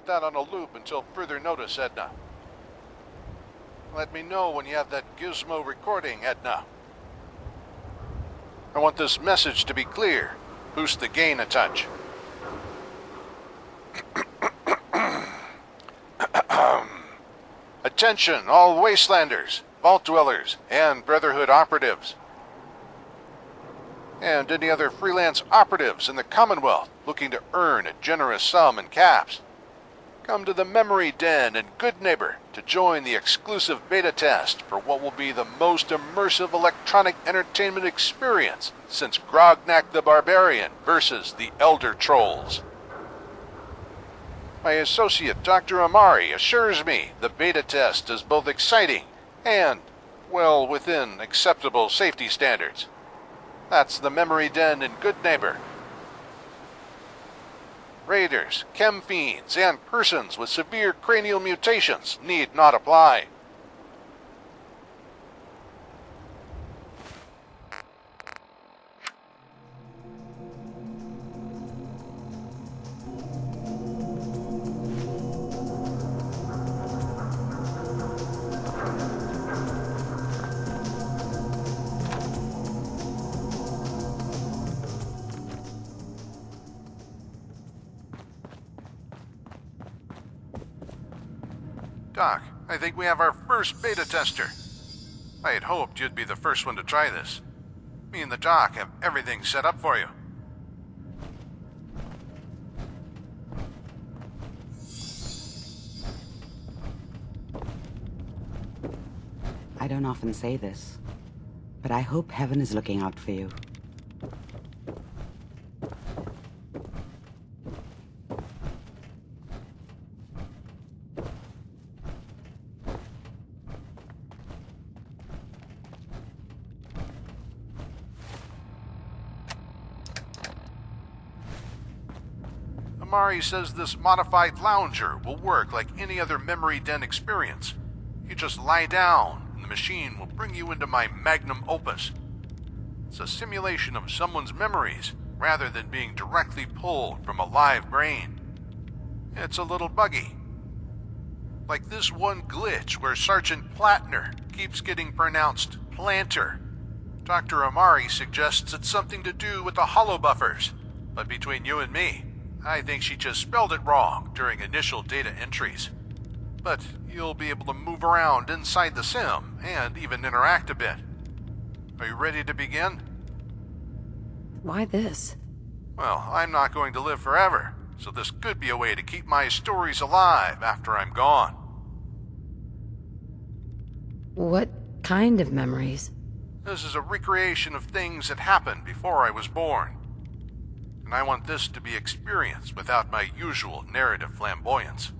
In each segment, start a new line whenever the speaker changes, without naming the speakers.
put that on a loop until further notice, Edna. Let me know when you have that gizmo recording, Edna. I want this message to be clear. Boost the gain a touch. Attention, all Wastelanders, Vault Dwellers, and Brotherhood operatives. And any other freelance operatives in the Commonwealth looking to earn a generous sum in caps. Come to the Memory Den in Good Neighbor to join the exclusive beta test for what will be the most immersive electronic entertainment experience since Grognak the Barbarian versus the Elder Trolls. My associate, Dr. Amari, assures me the beta test is both exciting and, well, within acceptable safety standards. That's the Memory Den in Good Neighbor. Raiders, chem fiends, and persons with severe cranial mutations need not apply. Doc, I think we have our first beta tester. I had hoped you'd be the first one to try this. Me and the Doc have everything set up for you.
I don't often say this, but I hope heaven is looking out for you.
Amari says this modified lounger will work like any other Memory Den experience. You just lie down, and the machine will bring you into my magnum opus. It's a simulation of someone's memories, rather than being directly pulled from a live brain. It's a little buggy. Like this one glitch where Sergeant Plattner keeps getting pronounced Planter. Dr. Amari suggests it's something to do with the hollow buffers, but between you and me, I think she just spelled it wrong during initial data entries. But you'll be able to move around inside the sim and even interact a bit. Are you ready to begin?
Why this?
Well, I'm not going to live forever, so this could be a way to keep my stories alive after I'm gone.
What kind of memories?
This is a recreation of things that happened before I was born. And I want this to be experienced without my usual narrative flamboyance.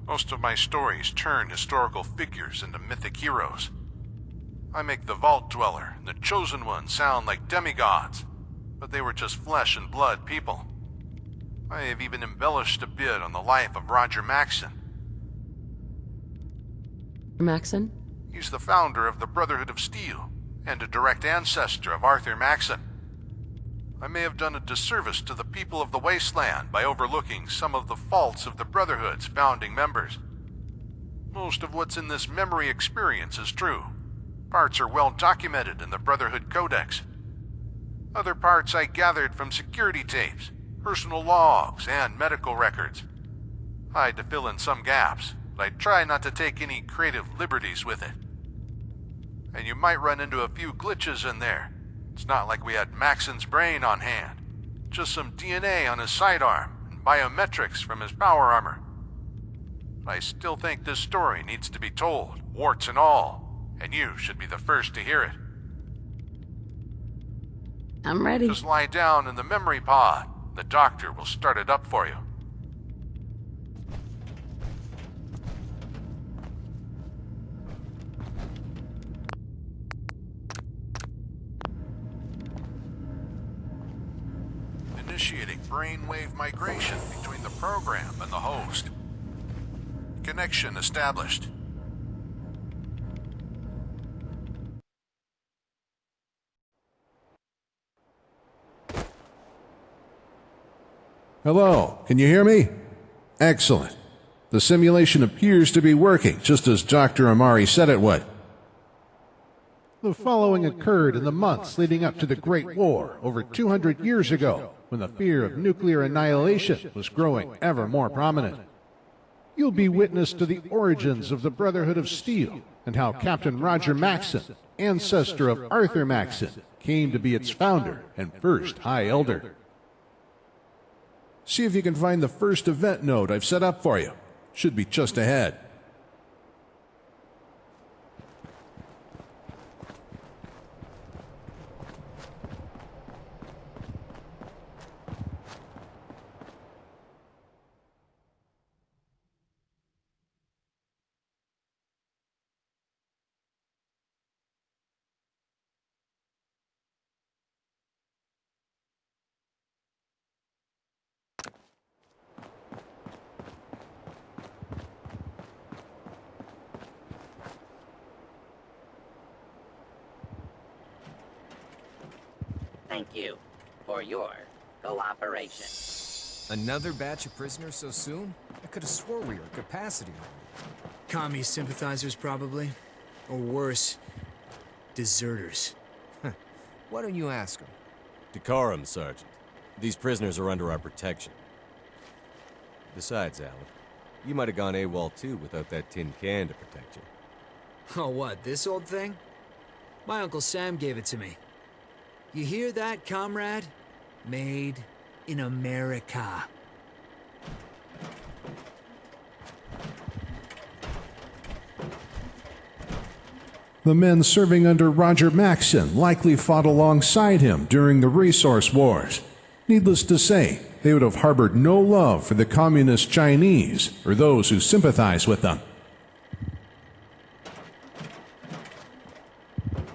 Most of my stories turn historical figures into mythic heroes. I make the Vault Dweller and the Chosen One sound like demigods, but they were just flesh and blood people. I have even embellished a bit on the life of Roger Maxson.
Maxson?
He's the founder of the Brotherhood of Steel and a direct ancestor of Arthur Maxson. I may have done a disservice to the people of the Wasteland by overlooking some of the faults of the Brotherhood's founding members. Most of what's in this memory experience is true. Parts are well documented in the Brotherhood Codex. Other parts I gathered from security tapes, personal logs, and medical records. I had to fill in some gaps, but I try not to take any creative liberties with it. And you might run into a few glitches in there. It's not like we had Maxson's brain on hand. Just some DNA on his sidearm and biometrics from his power armor. But I still think this story needs to be told, warts and all, and you should be the first to hear it.
I'm ready.
Just lie down in the memory pod. The doctor will start it up for you. Initiating brainwave migration between the program and the host. Connection established. Hello, can you hear me? Excellent. The simulation appears to be working, just as Dr. Amari said it would.
The following occurred in the months leading up to the Great War over 200 years ago, when the fear of nuclear annihilation was growing ever more prominent. You'll be witness to the origins of the Brotherhood of Steel and how Captain Roger Maxson, ancestor of Arthur Maxson, came to be its founder and first High Elder.
See if you can find the first event node I've set up for you. Should be just ahead.
Thank you for your cooperation.
Another batch of prisoners so soon? I could have swore we were at capacity already.
Commie sympathizers, probably. Or worse, deserters.
Why don't you ask them?
Decorum, Sergeant. These prisoners are under our protection. Besides, Alan, you might have gone AWOL too without that tin can to protect you.
Oh, what, this old thing? My Uncle Sam gave it to me. You hear that, comrade? Made in America.
The men serving under Roger Maxson likely fought alongside him during the Resource Wars. Needless to say, they would have harbored no love for the communist Chinese or those who sympathize with them.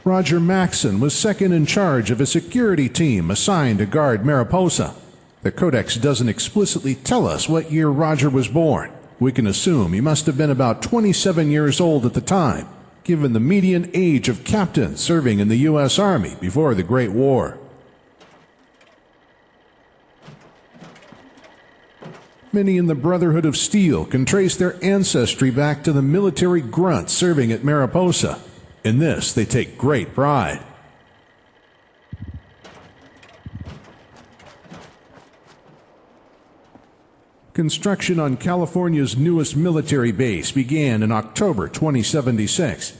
Roger Maxson was second in charge of a security team assigned to guard Mariposa. The Codex doesn't explicitly tell us what year Roger was born. We can assume he must have been about 27 years old at the time, given the median age of captains serving in the U.S. Army before the Great War. Many in the Brotherhood of Steel can trace their ancestry back to the military grunts serving at Mariposa. In this, they take great pride. Construction on California's newest military base began in October 2076.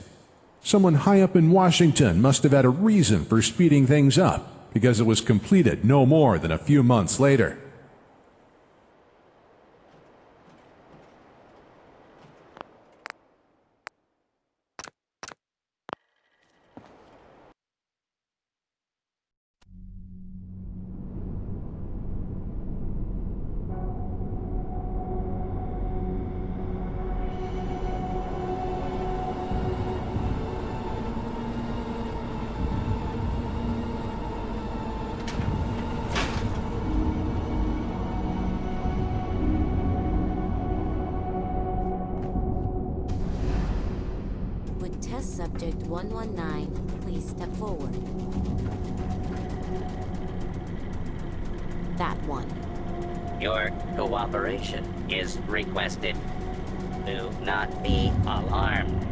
Someone high up in Washington must have had a reason for speeding things up, because it was completed no more than a few months later.
Would test subject 119 please step forward? That one.
Your cooperation is requested. Do not be alarmed.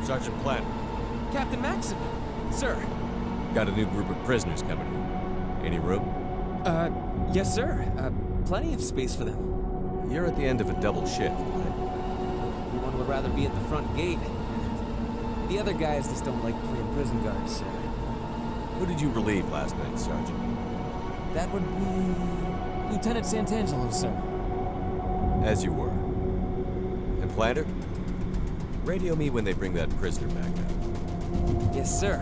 Sergeant Platt,
Captain Maxson! Sir!
got a new group of prisoners coming in. Any room?
Yes, sir. Plenty of space for them.
You're at the end of a double shift, right?
Everyone would rather be at the front gate. The other guys just don't like playing prison guards, sir.
Who did you relieve last night, Sergeant?
That would be... Lieutenant Santangelo, sir.
As you were. And Planter? Radio me when they bring that prisoner back out.
Yes, sir.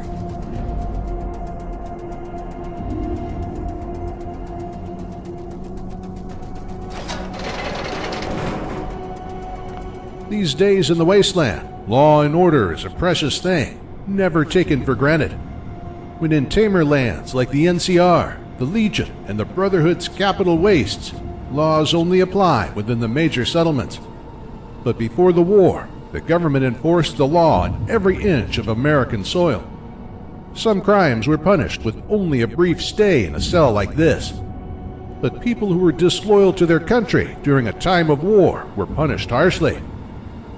These days in the wasteland, law and order is a precious thing, never taken for granted. When in tamer lands like the NCR, the Legion and the Brotherhood's capital wastes, laws only apply within the major settlements. But before the war, the government enforced the law on every inch of American soil. Some crimes were punished with only a brief stay in a cell like this. But people who were disloyal to their country during a time of war were punished harshly.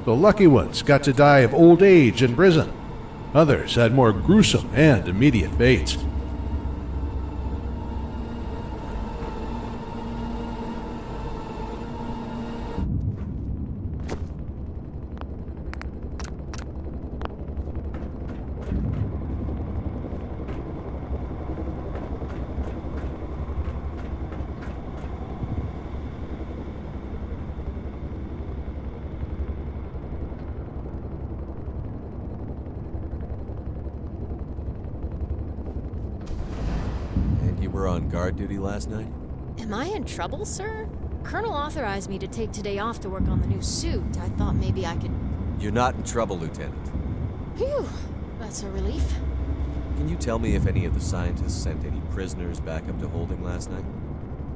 The lucky ones got to die of old age in prison. Others had more gruesome and immediate fates.
And you were on guard duty last night?
Am I in trouble, sir? Colonel authorized me to take today off to work on the new suit. I thought maybe I could...
You're not in trouble, Lieutenant.
Phew, that's a relief.
Can you tell me if any of the scientists sent any prisoners back up to holding last night?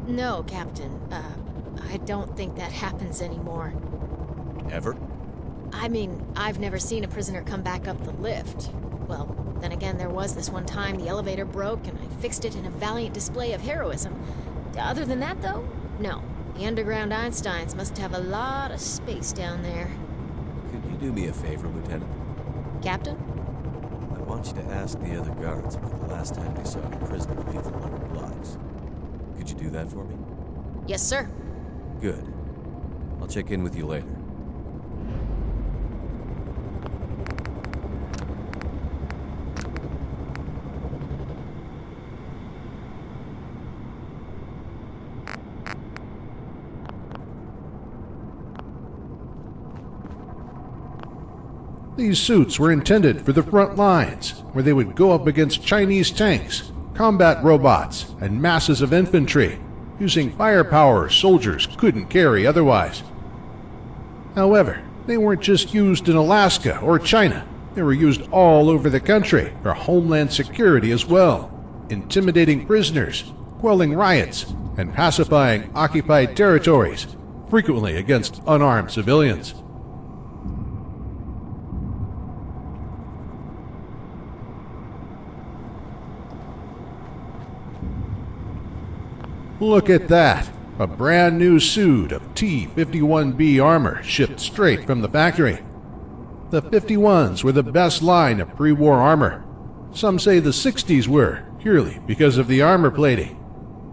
No, Captain. I don't think that happens anymore.
Ever?
I mean, I've never seen a prisoner come back up the lift. Well, then again, there was this one time the elevator broke and I fixed it in a valiant display of heroism. Other than that, though, no. The underground Einsteins must have a lot of space down there.
Could you do me a favor, Lieutenant?
Captain?
I want you to ask the other guards about the last time they saw a prisoner leave the lower blocks. Could you do that for me?
Yes, sir.
Good. I'll check in with you later.
These suits were intended for the front lines, where they would go up against Chinese tanks, combat robots, and masses of infantry, using firepower soldiers couldn't carry otherwise. However, they weren't just used in Alaska or China. They were used all over the country for homeland security as well, intimidating prisoners, quelling riots, and pacifying occupied territories, frequently against unarmed civilians. Look at that! A brand new suit of T-51B armor shipped straight from the factory. The 51s were the best line of pre-war armor. Some say the 60s were, purely because of the armor plating.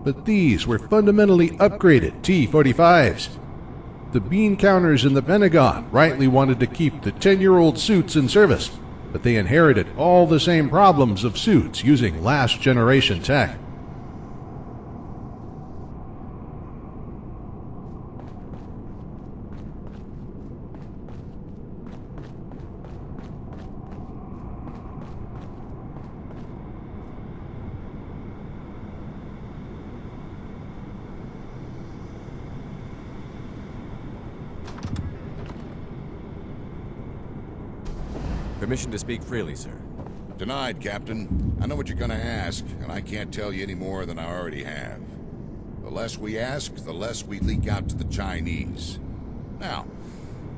But these were fundamentally upgraded T-45s. The bean counters in the Pentagon rightly wanted to keep the 10-year-old suits in service, but they inherited all the same problems of suits using last-generation tech.
Permission to speak freely, sir.
Denied, Captain. I know what you're gonna ask, and I can't tell you any more than I already have. The less we ask, the less we leak out to the Chinese. Now,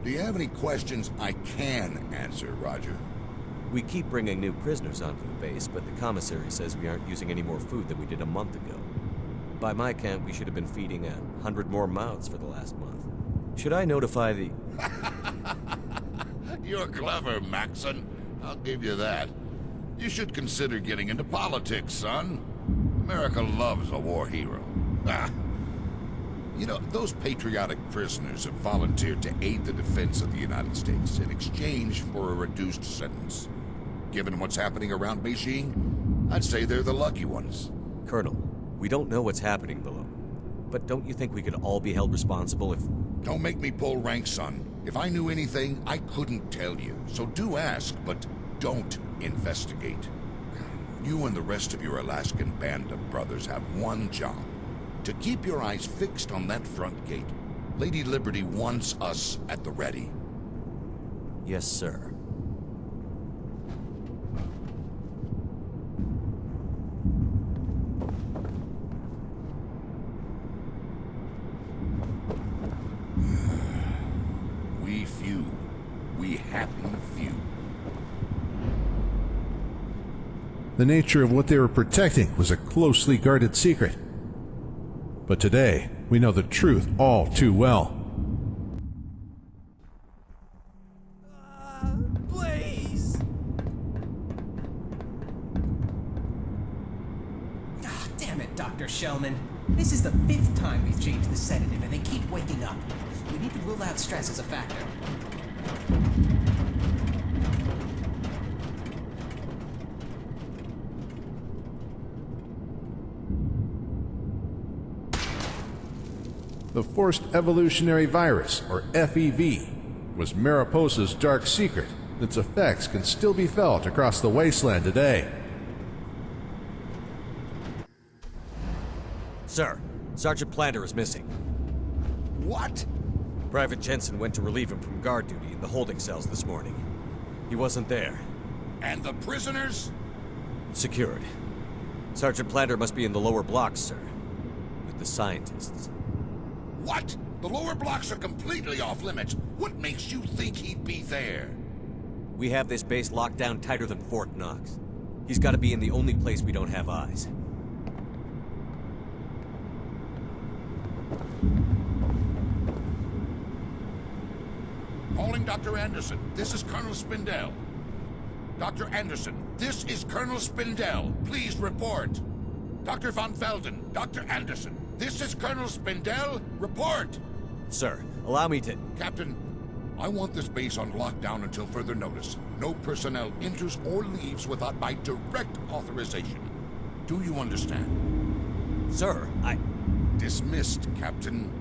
do you have any questions I can answer, Roger?
We keep bringing new prisoners onto the base, but the commissary says we aren't using any more food than we did a month ago. By my count, we should have been feeding 100 more mouths for the last month. Should I notify the...
You're clever, Maxon. I'll give you that. You should consider getting into politics, son. America loves a war hero. Ah. You know, those patriotic prisoners have volunteered to aid the defense of the United States in exchange for a reduced sentence. Given what's happening around Beijing, I'd say they're the lucky ones.
Colonel, we don't know what's happening below. But don't you think we could all be held responsible if...
Don't make me pull rank, son. If I knew anything, I couldn't tell you. So do ask, but don't investigate. You and the rest of your Alaskan band of brothers have one job. To keep your eyes fixed on that front gate. Lady Liberty wants us at the ready.
Yes, sir.
happy few.
The nature of what they were protecting was a closely guarded secret. But today, we know the truth all too well.
Please!
Ah, damn it, Dr. Shellman. This is the 5th time we've changed the sedative and they keep waking up. We need to rule out stress as a factor.
The Forced Evolutionary Virus, or FEV, was Mariposa's dark secret. Its effects can still be felt across the wasteland today.
Sir, Sergeant Planter is missing.
What?
Private Jensen went to relieve him from guard duty in the holding cells this morning. He wasn't there.
And the prisoners?
Secured. Sergeant Planter must be in the lower blocks, sir. With the scientists.
What? The lower blocks are completely off limits. What makes you think he'd be there?
We have this base locked down tighter than Fort Knox. He's got to be in the only place we don't have eyes.
Calling Dr. Anderson. This is Colonel Spindell. Dr. Anderson, this is Colonel Spindell. Please report. Dr. Von Felden, Dr. Anderson, this is Colonel Spindell. Report.
Sir, allow me to...
Captain, I want this base on lockdown until further notice. No personnel enters or leaves without my direct authorization. Do you understand?
Sir, I...
Dismissed, Captain.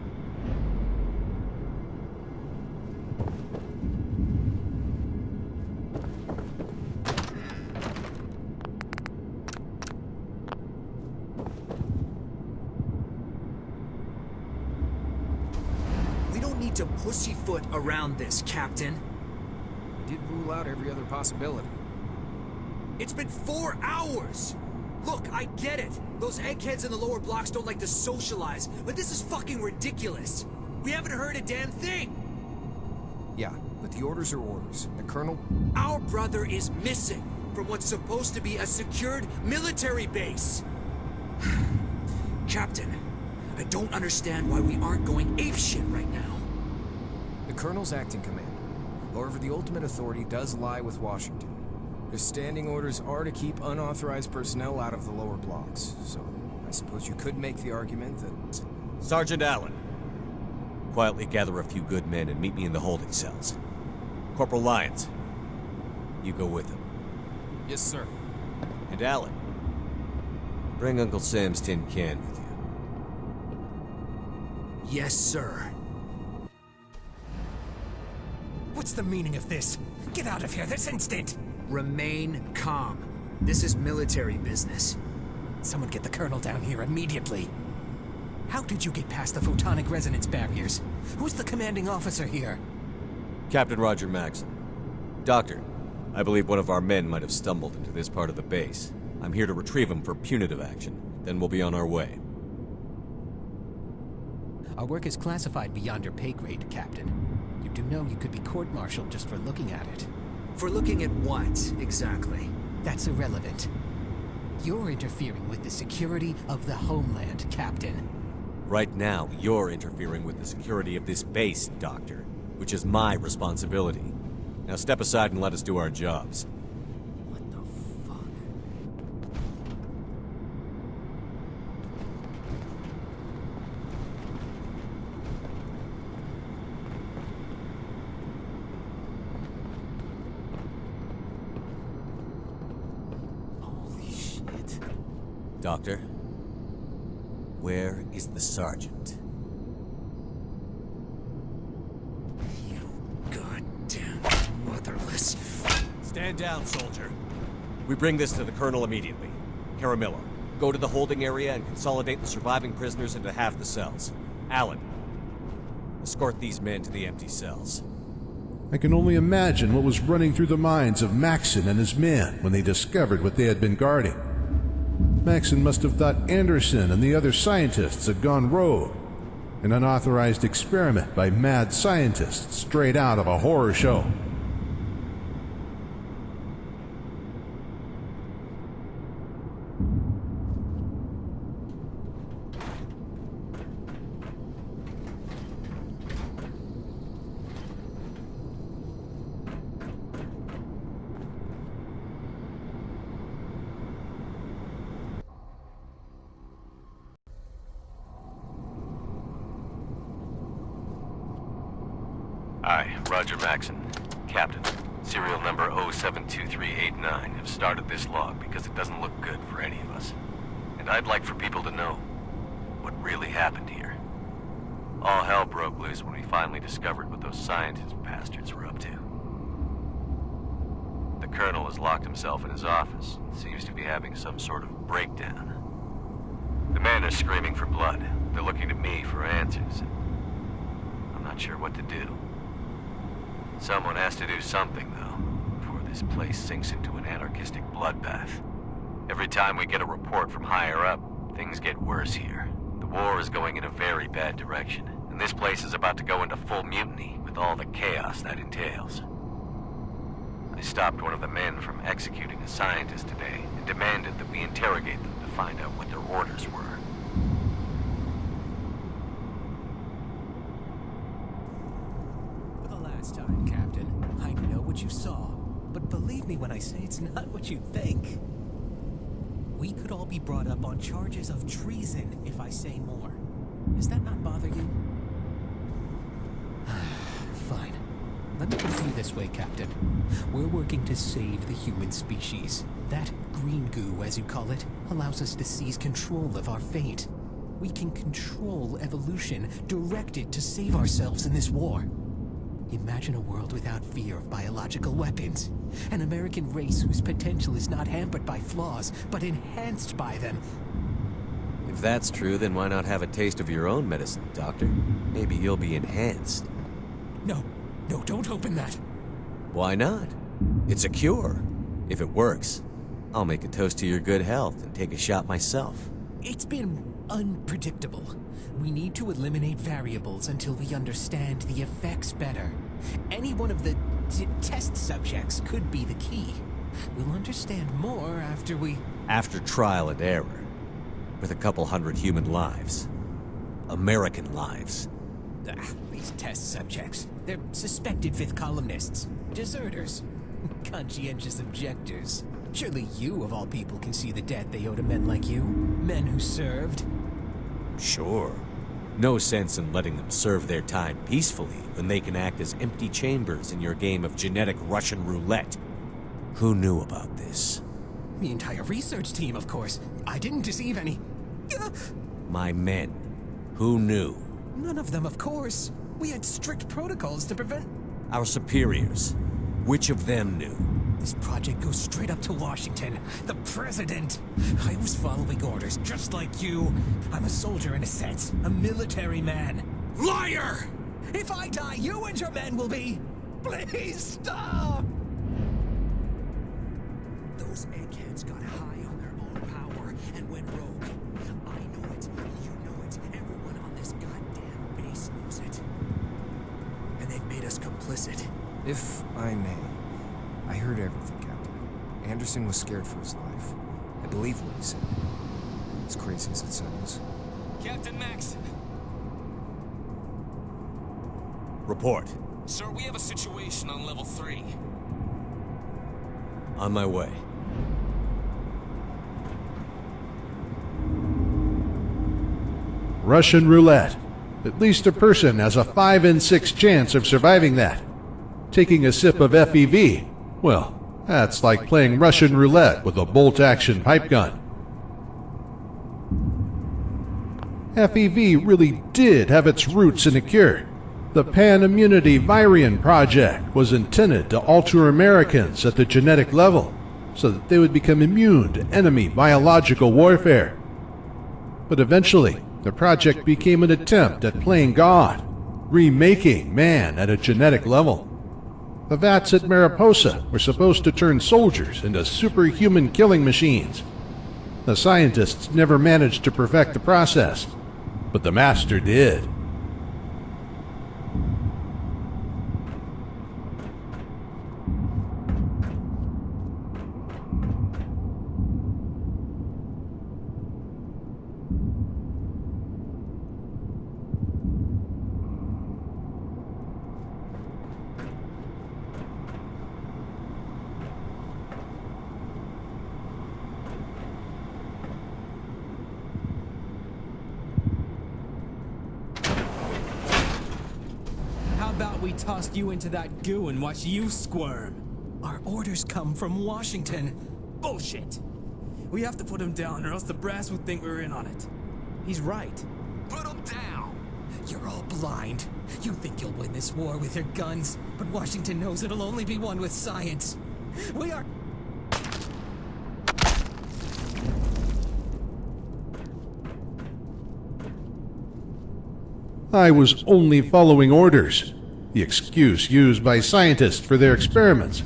To pussyfoot around this, Captain.
We did rule out every other possibility.
It's been 4 hours! Look, I get it. Those eggheads in the lower blocks don't like to socialize, but this is fucking ridiculous. We haven't heard a damn thing!
Yeah, but the orders are orders. The Colonel...
Our brother is missing from what's supposed to be a secured military base. Captain, I don't understand why we aren't going apeshit right now.
The Colonel's acting command. However, the ultimate authority does lie with Washington. Their standing orders are to keep unauthorized personnel out of the lower blocks, so I suppose you could make the argument that...
Sergeant Allen, quietly gather a few good men and meet me in the holding cells. Corporal Lyons, you go with him.
Yes, sir.
And Allen, bring Uncle Sam's tin can with you.
Yes, sir.
What's the meaning of this? Get out of here this instant!
Remain calm. This is military business.
Someone get the Colonel down here immediately. How did you get past the photonic resonance barriers? Who's the commanding officer here?
Captain Roger Maxson. Doctor, I believe one of our men might have stumbled into this part of the base. I'm here to retrieve him for punitive action. Then we'll be on our way.
Our work is classified beyond your pay grade, Captain. You do know you could be court-martialed just for looking at it.
For looking at what, exactly?
That's irrelevant. You're interfering with the security of the homeland, Captain.
Right now, you're interfering with the security of this base, Doctor, which is my responsibility. Now step aside and let us do our jobs.
What the fuck? Holy shit.
Doctor, where is the sergeant?
You goddamn motherless...
Stand down, soldier. We bring this to the Colonel immediately. Caramillo, go to the holding area and consolidate the surviving prisoners into half the cells. Allen, escort these men to the empty cells.
I can only imagine what was running through the minds of Maxson and his men when they discovered what they had been guarding. Maxson must have thought Anderson and the other scientists had gone rogue. An unauthorized experiment by mad scientists straight out of a horror show.
Aye, Roger Maxon. Captain, serial number 072389 have started this log because it doesn't look good for any of us. And I'd like for people to know what really happened here. All hell broke loose when we finally discovered what those scientist bastards were up to. The Colonel has locked himself in his office and seems to be having some sort of breakdown. The men are screaming for blood. They're looking to me for answers. I'm not sure what to do. Someone has to do something, though, before this place sinks into an anarchistic bloodbath. Every time we get a report from higher up, things get worse here. The war is going in a very bad direction, and this place is about to go into full mutiny with all the chaos that entails. I stopped one of the men from executing a scientist today and demanded that we interrogate them to find out what their orders were.
For the last time, Captain, I know what you saw, but believe me when I say it's not what you think. We could all be brought up on charges of treason if I say more. Does that not bother you? Fine. Let me put it to you this way, Captain. We're working to save the human species. That green goo, as you call it, allows us to seize control of our fate. We can control evolution, direct it to save ourselves in this war. Imagine a world without fear of biological weapons. An American race whose potential is not hampered by flaws, but enhanced by them.
If that's true, then why not have a taste of your own medicine, Doctor? Maybe you'll be enhanced.
No, don't open that.
Why not? It's a cure. If it works, I'll make a toast to your good health and take a shot myself.
It's been unpredictable. We need to eliminate variables until we understand the effects better. Any one of the test subjects could be the key. We'll understand more after we...
After trial and error. With a couple hundred human lives. American lives.
These test subjects. They're suspected fifth columnists. Deserters. Conscientious objectors. Surely you, of all people, can see the debt they owe to men like you. Men who served.
Sure. No sense in letting them serve their time peacefully when they can act as empty chambers in your game of genetic Russian roulette. Who knew about this?
The entire research team, of course. I didn't deceive any.
My men. Who knew?
None of them, of course. We had strict protocols to prevent...
Our superiors. Which of them knew?
This project goes straight up to Washington. The president! I was following orders, just like you. I'm a soldier in a sense. A military man. Liar! If I die, you and your men will be... Please stop! Those eggheads got high on their own power and went rogue. I know it. You know it. Everyone on this goddamn base knows it. And they've made us complicit.
If I may, I heard everything, Captain. Anderson was scared for his life. I believe what he said. As crazy as it sounds.
Captain Maxon.
Report.
Sir, we have a situation on level 3.
On my way.
Russian roulette. At least a person has a 5 in 6 chance of surviving that. Taking a sip of FEV, well, that's like playing Russian roulette with a bolt-action pipe gun. FEV really did have its roots in a cure. The Pan-Immunity Virion Project was intended to alter Americans at the genetic level so that they would become immune to enemy biological warfare. But eventually, the project became an attempt at playing God, remaking man at a genetic level. The vats at Mariposa were supposed to turn soldiers into superhuman killing machines. The scientists never managed to perfect the process, but the master did.
tossed you into that goo and watched you squirm.
Our orders come from Washington.
Bullshit. We have to put him down or else the brass would think we're in on it. He's right.
Put him down! You're all blind. You think you'll win this war with your guns, but Washington knows it'll only be won with science. We are...
I was only following orders, the excuse used by scientists for their experiments,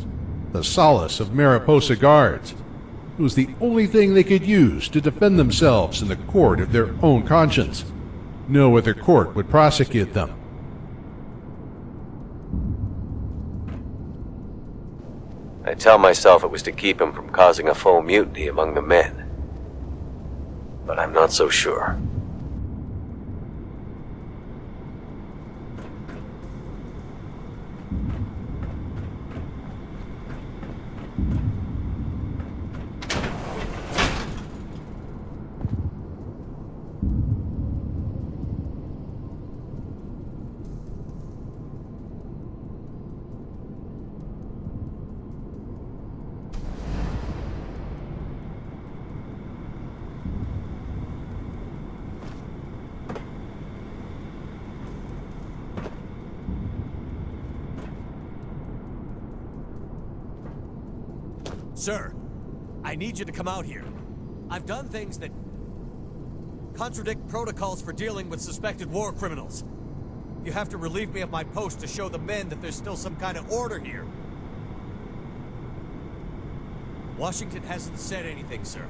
the solace of Mariposa guards. It was the only thing they could use to defend themselves in the court of their own conscience. No other court would prosecute them.
I tell myself it was to keep him from causing a full mutiny among the men. But I'm not so sure.
Sir, I need you to come out here. I've done things that contradict protocols for dealing with suspected war criminals. You have to relieve me of my post to show the men that there's still some kind of order here. Washington hasn't said anything, sir.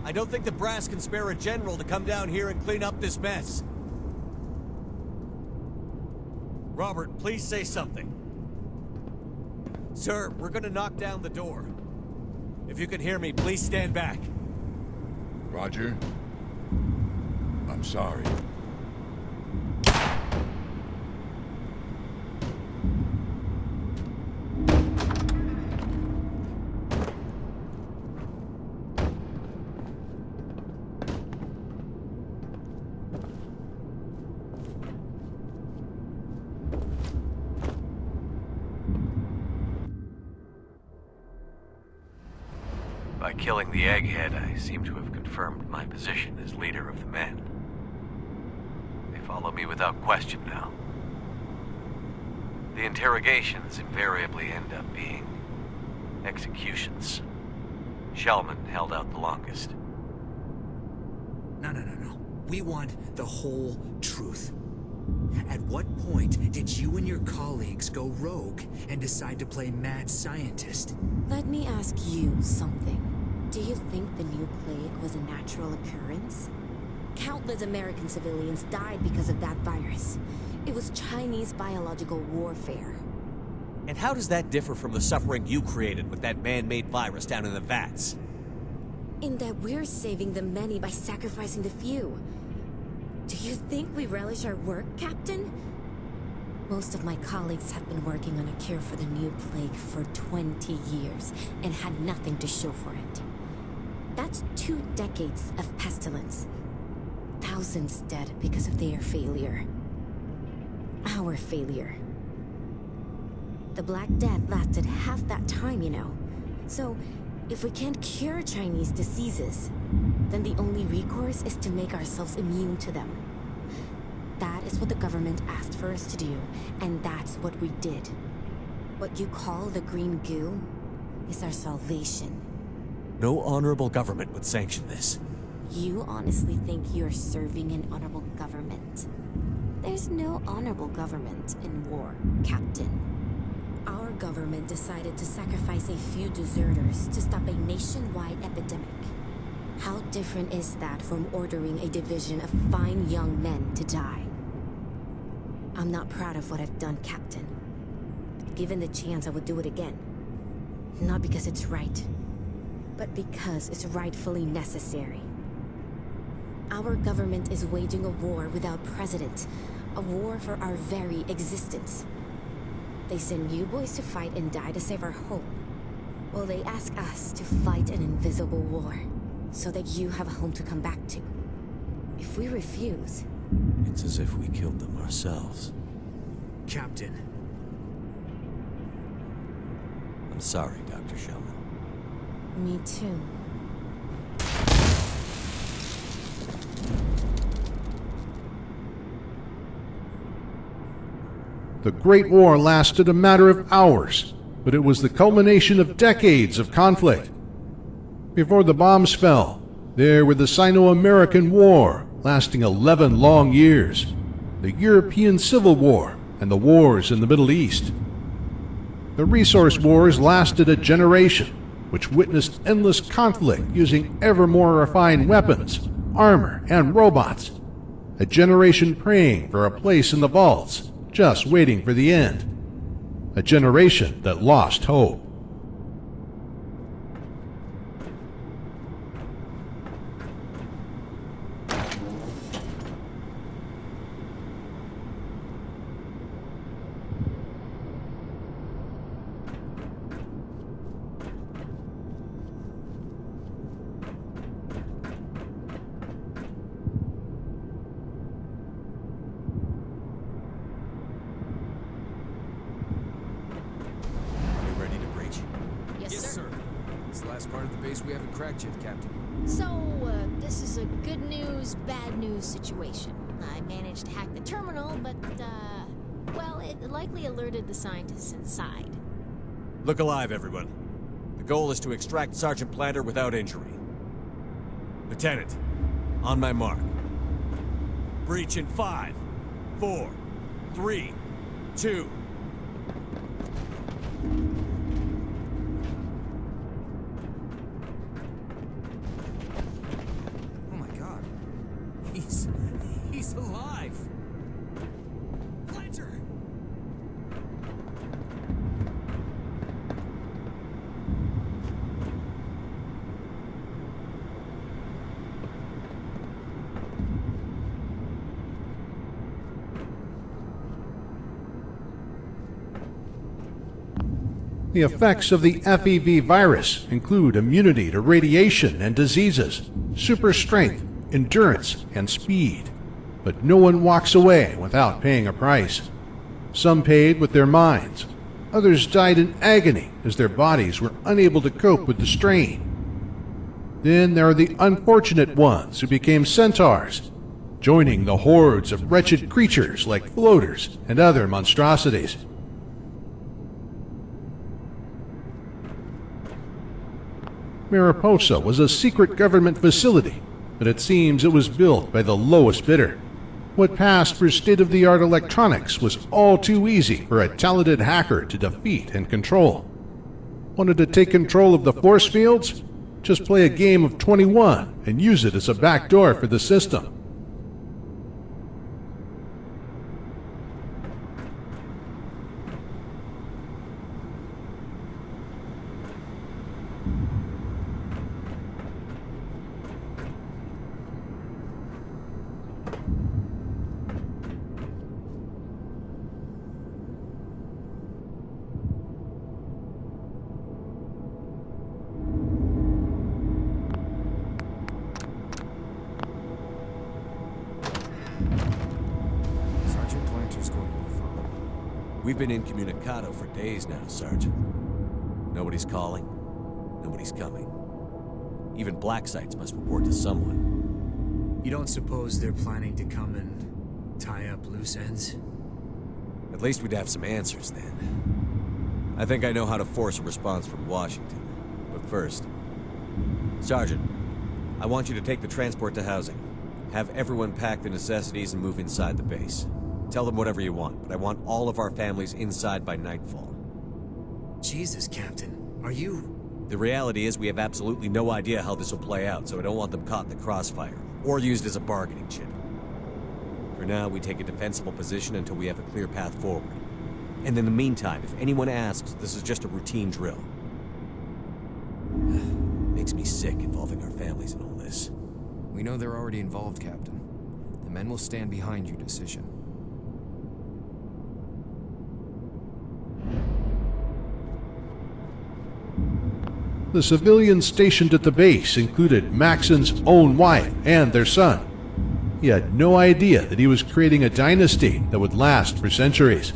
I don't think the brass can spare a general to come down here and clean up this mess. Robert, please say something. Sir, we're gonna knock down the door. If you can hear me, please stand back.
Roger. I'm sorry.
By killing the egghead, I seem to have confirmed my position as leader of the men. They follow me without question now. The interrogations invariably end up being executions. Shellman held out the longest.
No. We want the whole truth. At what point did you and your colleagues go rogue and decide to play mad scientist?
Let me ask you something. Do you think the new plague was a natural occurrence? Countless American civilians died because of that virus. It was Chinese biological warfare.
And how does that differ from the suffering you created with that man-made virus down in the vats?
In that we're saving the many by sacrificing the few. Do you think we relish our work, Captain? Most of my colleagues have been working on a cure for the new plague for 20 years and had nothing to show for it. That's 2 decades of pestilence. Thousands dead because of their failure. Our failure. The Black Death lasted half that time, you know. So, if we can't cure Chinese diseases, then the only recourse is to make ourselves immune to them. That is what the government asked for us to do, and that's what we did. What you call the green goo is our salvation.
No honorable government would sanction this.
You honestly think you're serving an honorable government? There's no honorable government in war, Captain. Our government decided to sacrifice a few deserters to stop a nationwide epidemic. How different is that from ordering a division of fine young men to die? I'm not proud of what I've done, Captain. But given the chance, I would do it again. Not because it's right, but because it's rightfully necessary. Our government is waging a war without precedent, a war for our very existence. They send you boys to fight and die to save our home. Well, they ask us to fight an invisible war, so that you have a home to come back to. If we refuse...
It's as if we killed them ourselves.
Captain,
I'm sorry, Dr. Shellman.
Me too.
The Great War lasted a matter of hours, but it was the culmination of decades of conflict. Before the bombs fell, there were the Sino-American War, lasting 11 long years, the European Civil War, and the wars in the Middle East. The Resource Wars lasted a generation, which witnessed endless conflict using ever more refined weapons, armor, and robots. A generation praying for a place in the vaults, just waiting for the end. A generation that lost hope.
We haven't cracked yet, Captain.
So, this is a good news, bad news situation. I managed to hack the terminal, but, well, it likely alerted the scientists inside.
Look alive, everyone. The goal is to extract Sergeant Planter without injury. Lieutenant, on my mark. Breach in 5, 4, 3, 2...
He's alive! Planter!
The effects of the FEV virus include immunity to radiation and diseases, super strength, endurance, and speed. But no one walks away without paying a price. Some paid with their minds. Others died in agony as their bodies were unable to cope with the strain. Then there are the unfortunate ones who became centaurs, joining the hordes of wretched creatures like floaters and other monstrosities. Mariposa was a secret government facility, but it seems it was built by the lowest bidder. What passed for state-of-the-art electronics was all too easy for a talented hacker to defeat and control. Wanted to take control of the force fields? Just play a game of 21 and use it as a backdoor for the system.
We've been incommunicado for days now, Sergeant. Nobody's calling. Nobody's coming. Even black sites must report to someone.
You don't suppose they're planning to come and tie up loose ends?
At least we'd have some answers then. I think I know how to force a response from Washington. But first... Sergeant, I want you to take the transport to housing. Have everyone pack the necessities and move inside the base. Tell them whatever you want, but I want all of our families inside by nightfall.
Jesus, Captain. Are you...
The reality is we have absolutely no idea how this will play out, so I don't want them caught in the crossfire, or used as a bargaining chip. For now, we take a defensible position until we have a clear path forward. And in the meantime, if anyone asks, this is just a routine drill. Makes me sick involving our families in all this.
We know they're already involved, Captain. The men will stand behind your decision.
The civilians stationed at the base included Maxon's own wife and their son. He had no idea that he was creating a dynasty that would last for centuries.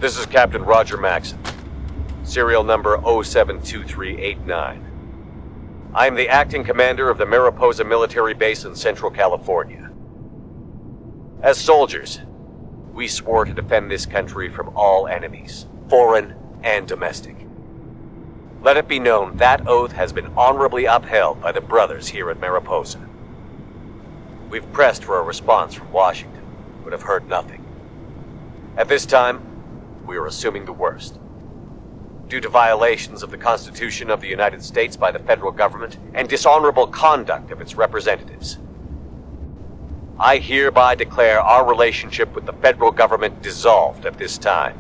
This is Captain Roger Maxon. Serial number 072389. I am the acting commander of the Mariposa military base in Central California. As soldiers, we swore to defend this country from all enemies, foreign and domestic. Let it be known that oath has been honorably upheld by the brothers here at Mariposa. We've pressed for a response from Washington, but have heard nothing. At this time, we are assuming the worst. Due to violations of the Constitution of the United States by the federal government and dishonorable conduct of its representatives, I hereby declare our relationship with the federal government dissolved at this time.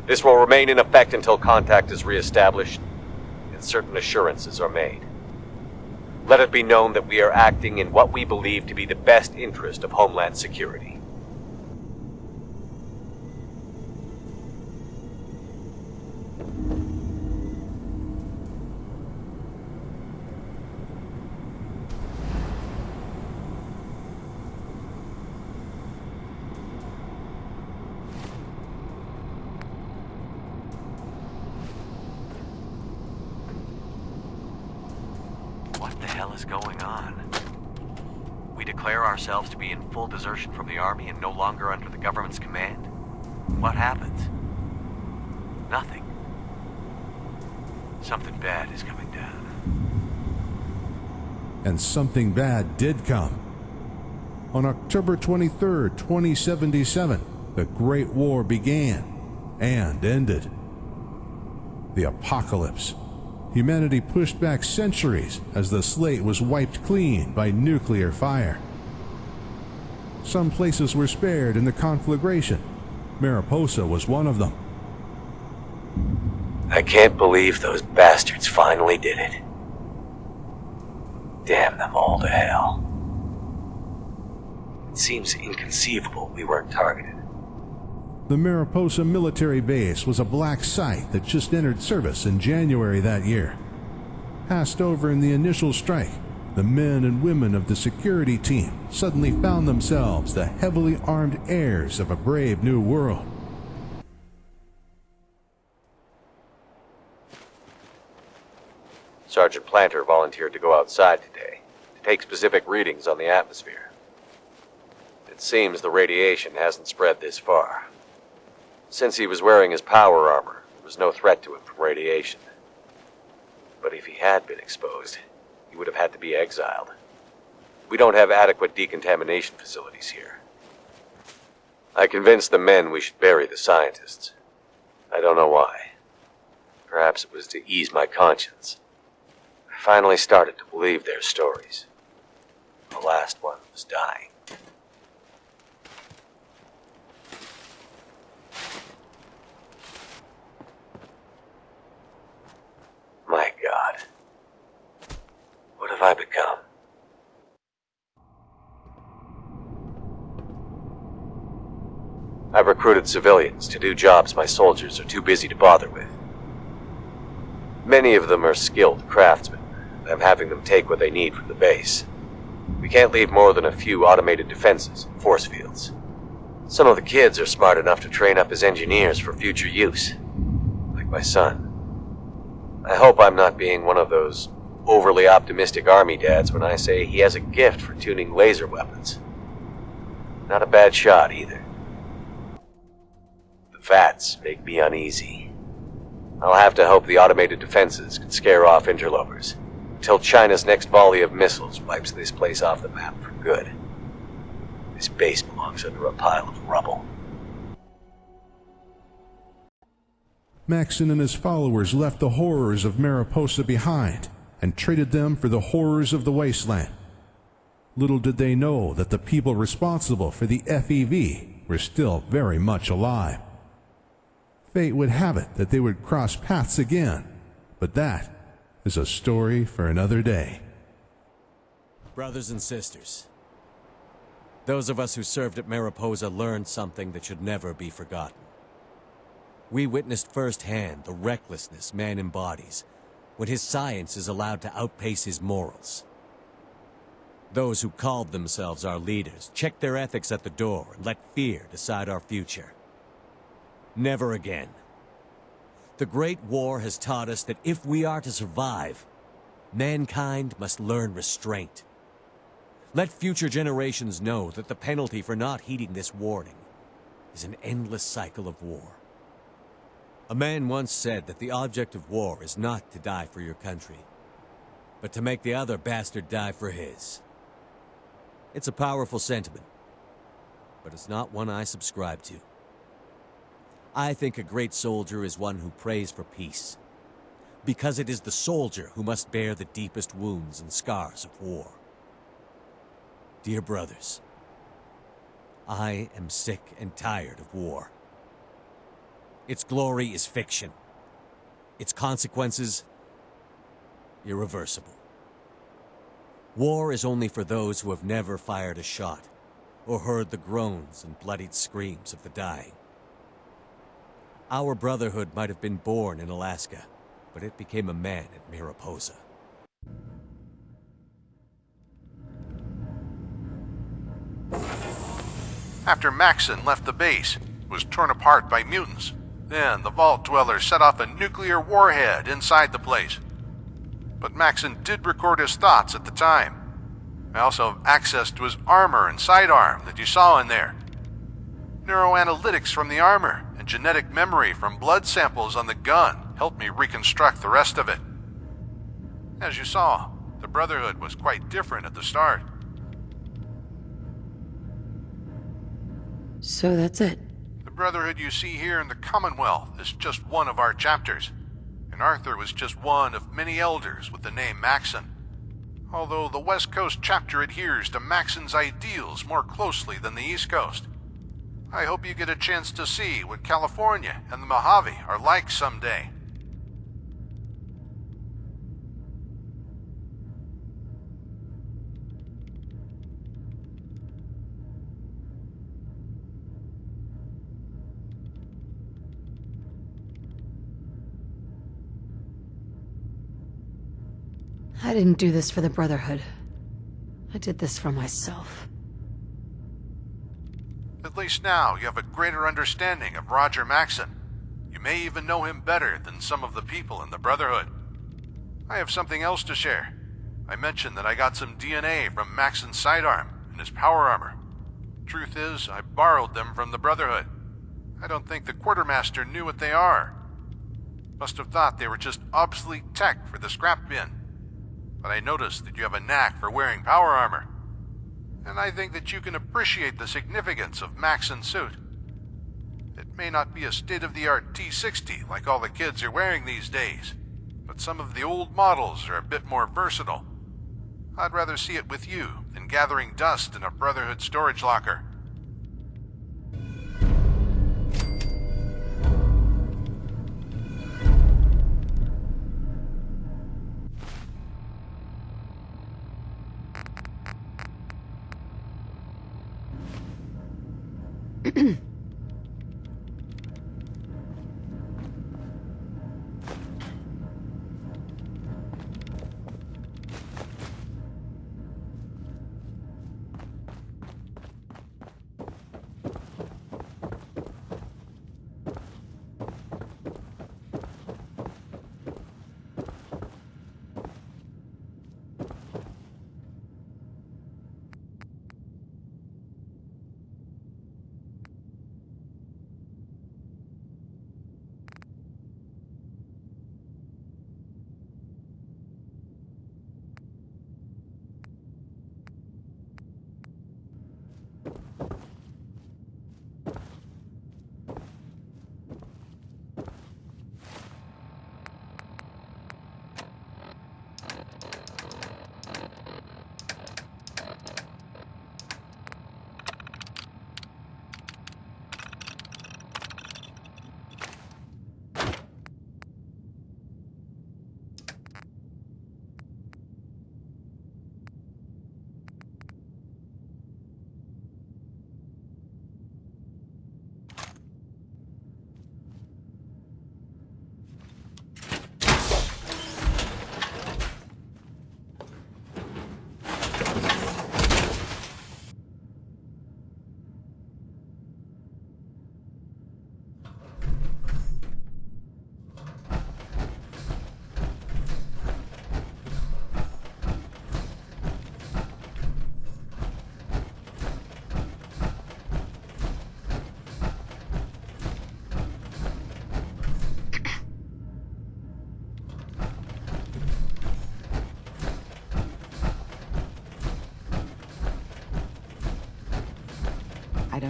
This will remain in effect until contact is reestablished and certain assurances are made. Let it be known that we are acting in what we believe to be the best interest of Homeland Security.
What the hell is going on? We declare ourselves to be in full desertion from the army and no longer under the government's command? What happens? Nothing. Something bad is coming down.
And something bad did come. On October 23rd, 2077, the Great War began and ended. The apocalypse. Humanity pushed back centuries as the slate was wiped clean by nuclear fire. Some places were spared in the conflagration. Mariposa was one of them.
I can't believe those bastards finally did it. Damn them all to hell. It seems inconceivable we weren't targeted.
The Mariposa military base was a black site that just entered service in January that year. Passed over in the initial strike, the men and women of the security team suddenly found themselves the heavily armed heirs of a brave new world.
Sergeant Planter volunteered to go outside today to take specific readings on the atmosphere. It seems the radiation hasn't spread this far. Since he was wearing his power armor, there was no threat to him from radiation. But if he had been exposed, he would have had to be exiled. We don't have adequate decontamination facilities here. I convinced the men we should bury the scientists. I don't know why. Perhaps it was to ease my conscience. I finally started to believe their stories. The last one was dying. My God. What have I become? I've recruited civilians to do jobs my soldiers are too busy to bother with. Many of them are skilled craftsmen, and I'm having them take what they need from the base. We can't leave more than a few automated defenses and force fields. Some of the kids are smart enough to train up as engineers for future use, like my son. I hope I'm not being one of those overly optimistic army dads when I say he has a gift for tuning laser weapons. Not a bad shot either. The VATS make me uneasy. I'll have to hope the automated defenses can scare off interlopers until China's next volley of missiles wipes this place off the map for good. This base belongs under a pile of rubble.
Maxon and his followers left the horrors of Mariposa behind and traded them for the horrors of the wasteland. Little did they know that the people responsible for the FEV were still very much alive. Fate would have it that they would cross paths again, but that is a story for another day.
Brothers and sisters, those of us who served at Mariposa learned something that should never be forgotten. We witnessed firsthand the recklessness man embodies when his science is allowed to outpace his morals. Those who called themselves our leaders checked their ethics at the door and let fear decide our future.
Never again. The Great War has taught us that if we are to survive, mankind must learn restraint. Let future generations know that the penalty for not heeding this warning is an endless cycle of war. A man once said that the object of war is not to die for your country, but to make the other bastard die for his. It's a powerful sentiment, but it's not one I subscribe to. I think a great soldier is one who prays for peace, because it is the soldier who must bear the deepest wounds and scars of war. Dear brothers, I am sick and tired of war. Its glory is fiction. Its consequences, irreversible. War is only for those who have never fired a shot, or heard the groans and bloodied screams of the dying. Our Brotherhood might have been born in Alaska, but it became a man at Mariposa.
After Maxson left the base, it was torn apart by mutants. Then the Vault Dwellers set off a nuclear warhead inside the place. But Maxson did record his thoughts at the time. I also have access to his armor and sidearm that you saw in there. Neuroanalytics from the armor and genetic memory from blood samples on the gun helped me reconstruct the rest of it. As you saw, the Brotherhood was quite different at the start.
So that's it.
The Brotherhood you see here in the Commonwealth is just one of our chapters, and Arthur was just one of many elders with the name Maxson. Although the West Coast chapter adheres to Maxson's ideals more closely than the East Coast. I hope you get a chance to see what California and the Mojave are like someday.
I didn't do this for the Brotherhood. I did this for myself.
At least now you have a greater understanding of Roger Maxson. You may even know him better than some of the people in the Brotherhood. I have something else to share. I mentioned that I got some DNA from Maxson's sidearm and his power armor. Truth is, I borrowed them from the Brotherhood. I don't think the Quartermaster knew what they are. Must have thought they were just obsolete tech for the scrap bin. But I noticed that you have a knack for wearing power armor. And I think that you can appreciate the significance of Maxson's suit. It may not be a state-of-the-art T-60 like all the kids are wearing these days, but some of the old models are a bit more versatile. I'd rather see it with you than gathering dust in a Brotherhood storage locker.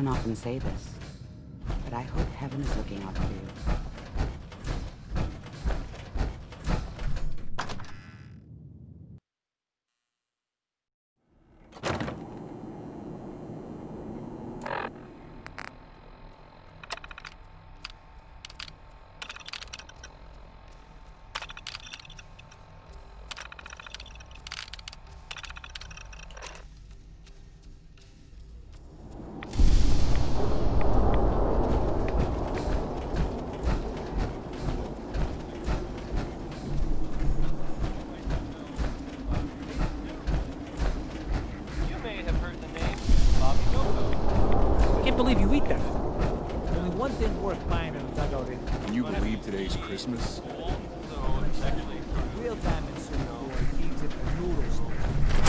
don't often say this, but I hope heaven is looking out for you.
Believe you eat that. Only one thing worth buying in a dugout in.
Can you believe today's Christmas?
Real diamonds, boy, eats it noodles.